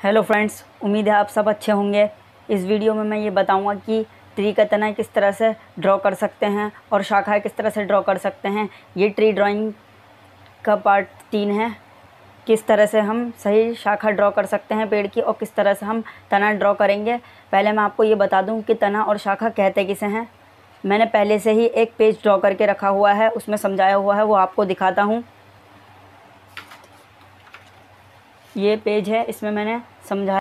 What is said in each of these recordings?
Hello friends, उम्मीद है आप सब अच्छे होंगे। इस वीडियो में मैं ये बताऊंगा कि ट्री का तना किस तरह से ड्रॉ कर सकते हैं और शाखाएं किस तरह से ड्रॉ कर सकते हैं। ये ट्री ड्राइंग का पार्ट 3 है। किस तरह से हम सही शाखा ड्रॉ कर सकते हैं पेड़ की और किस तरह से हम तना ड्रॉ करेंगे। पहले मैं आपको ये बता दूं कि तना और शाखा कहते किसे हैं। मैंने पहले से ही एक पेज ड्रॉ करके रखा हुआ है, उसमें समझाया हुआ है, वो आपको दिखाता हूँ। ये पेज है, इसमें मैंने समझाया।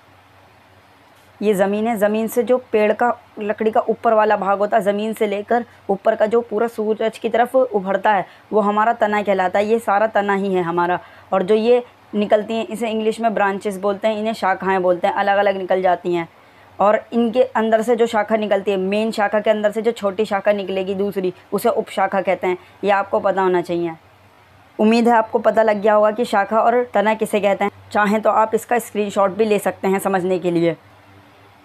ये ज़मीन है, ज़मीन से जो पेड़ का लकड़ी का ऊपर वाला भाग होता है, ज़मीन से लेकर ऊपर का जो पूरा सूरज की तरफ उभरता है, वो हमारा तना कहलाता है। ये सारा तना ही है हमारा। और जो ये निकलती हैं, इसे इंग्लिश में ब्रांचेस बोलते हैं, इन्हें शाखाएं बोलते हैं। अलग अलग निकल जाती हैं और इनके अंदर से जो शाखा निकलती है, मेन शाखा के अंदर से जो छोटी शाखा निकलेगी दूसरी, उसे उपशाखा कहते हैं। ये आपको पता होना चाहिए। उम्मीद है आपको पता लग गया होगा कि शाखा और तना किसे कहते हैं। चाहें तो आप इसका स्क्रीनशॉट भी ले सकते हैं समझने के लिए।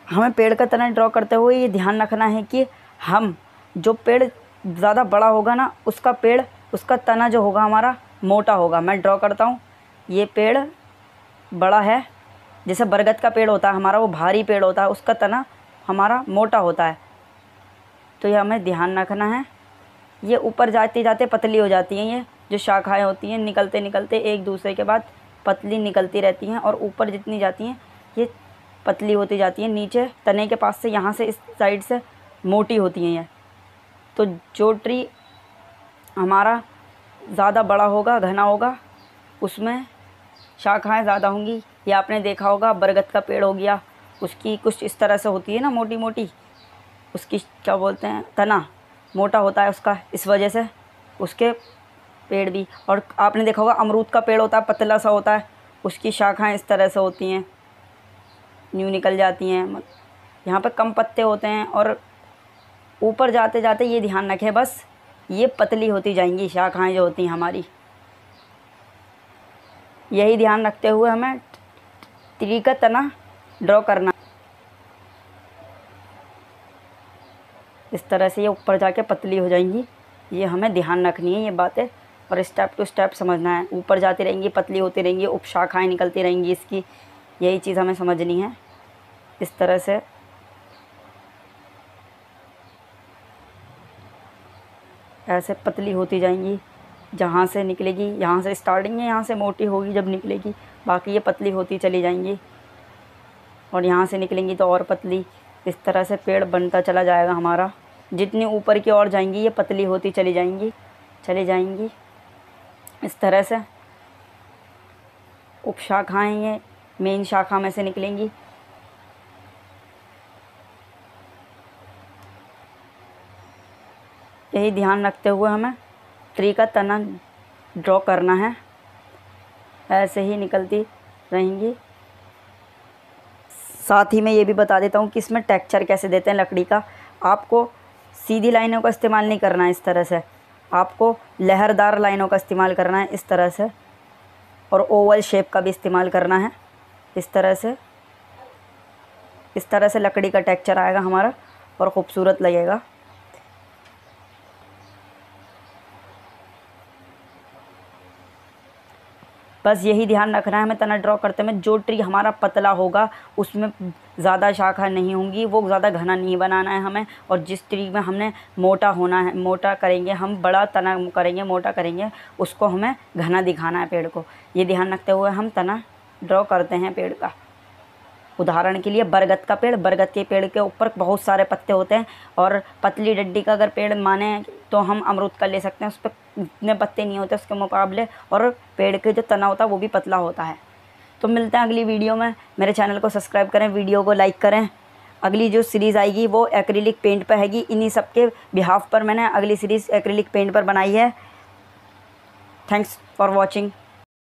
हमें पेड़ का तना ड्रॉ करते हुए ये ध्यान रखना है कि हम जो पेड़ ज़्यादा बड़ा होगा ना, उसका तना जो होगा हमारा मोटा होगा। मैं ड्रॉ करता हूँ। ये पेड़ बड़ा है, जैसे बरगद का पेड़ होता है हमारा, वो भारी पेड़ होता है, उसका तना हमारा मोटा होता है। तो ये हमें ध्यान रखना है। ये ऊपर जाते जाते पतली हो जाती हैं। ये जो शाखाएँ होती हैं, निकलते निकलते एक दूसरे के बाद पतली निकलती रहती हैं और ऊपर जितनी जाती हैं ये पतली होती जाती है। नीचे तने के पास से, यहाँ से इस साइड से मोटी होती हैं ये। तो जो ट्री हमारा ज़्यादा बड़ा होगा, घना होगा, उसमें शाखाएं ज़्यादा होंगी। ये आपने देखा होगा, बरगद का पेड़ हो गया, उसकी कुछ इस तरह से होती है ना, मोटी मोटी, उसकी क्या बोलते हैं, तना मोटा होता है उसका, इस वजह से उसके पेड़ भी। और आपने देखा होगा अमरूद का पेड़ होता है, पतला सा होता है, उसकी शाखाएं इस तरह से होती हैं, न्यू निकल जाती हैं। यहाँ पर कम पत्ते होते हैं और ऊपर जाते जाते ये ध्यान रखें बस, ये पतली होती जाएंगी शाखाएं जो होती हैं हमारी। यही ध्यान रखते हुए हमें ट्री का तना ड्रॉ करना। इस तरह से ये ऊपर जाके पतली हो जाएंगी। ये हमें ध्यान रखनी है ये बातें, और स्टेप टू स्टेप समझना है। ऊपर जाती रहेंगी, पतली होती रहेंगी, उपशाखाएं निकलती रहेंगी इसकी। यही चीज़ हमें समझनी है। इस तरह से ऐसे पतली होती जाएंगी। जहाँ से निकलेगी, यहाँ से स्टार्टिंग है, यहाँ से मोटी होगी जब निकलेगी, बाकी ये पतली होती चली जाएंगी। और यहाँ से निकलेंगी तो और पतली। इस तरह से पेड़ बनता चला जाएगा हमारा। जितनी ऊपर की ओर जाएंगी ये पतली होती चली जाएंगी। इस तरह से उपशाखाएँ ये मेन शाखा में से निकलेंगी। यही ध्यान रखते हुए हमें ट्री का तना ड्रॉ करना है। ऐसे ही निकलती रहेंगी। साथ ही मैं ये भी बता देता हूँ कि इसमें टेक्सचर कैसे देते हैं लकड़ी का। आपको सीधी लाइनों का इस्तेमाल नहीं करना है इस तरह से, आपको लहरदार लाइनों का इस्तेमाल करना है इस तरह से, और ओवल शेप का भी इस्तेमाल करना है इस तरह से लकड़ी का टेक्सचर आएगा हमारा और ख़ूबसूरत लगेगा। बस यही ध्यान रखना है हमें तना ड्रॉ करते में। जो ट्री हमारा पतला होगा उसमें ज़्यादा शाखा नहीं होंगी, वो ज़्यादा घना नहीं बनाना है हमें। और जिस ट्री में हमने मोटा होना है, मोटा करेंगे हम, बड़ा तना करेंगे, मोटा करेंगे, उसको हमें घना दिखाना है पेड़ को। ये ध्यान रखते हुए हम तना ड्रॉ करते हैं पेड़ का। उदाहरण के लिए बरगद का पेड़, बरगद के पेड़ के ऊपर बहुत सारे पत्ते होते हैं, और पतली डंडी का अगर पेड़ माने तो हम अमरूद का ले सकते हैं, उस पर इतने पत्ते नहीं होते उसके मुकाबले, और पेड़ के जो तना होता है वो भी पतला होता है। तो मिलते हैं अगली वीडियो में। मेरे चैनल को सब्सक्राइब करें, वीडियो को लाइक करें। अगली जो सीरीज़ आएगी वो एक्रिलिक पेंट पर हैगी। इन्हीं सब के बिहाफ पर मैंने अगली सीरीज़ एक्रिलिक पेंट पर बनाई है। Thanks for watching.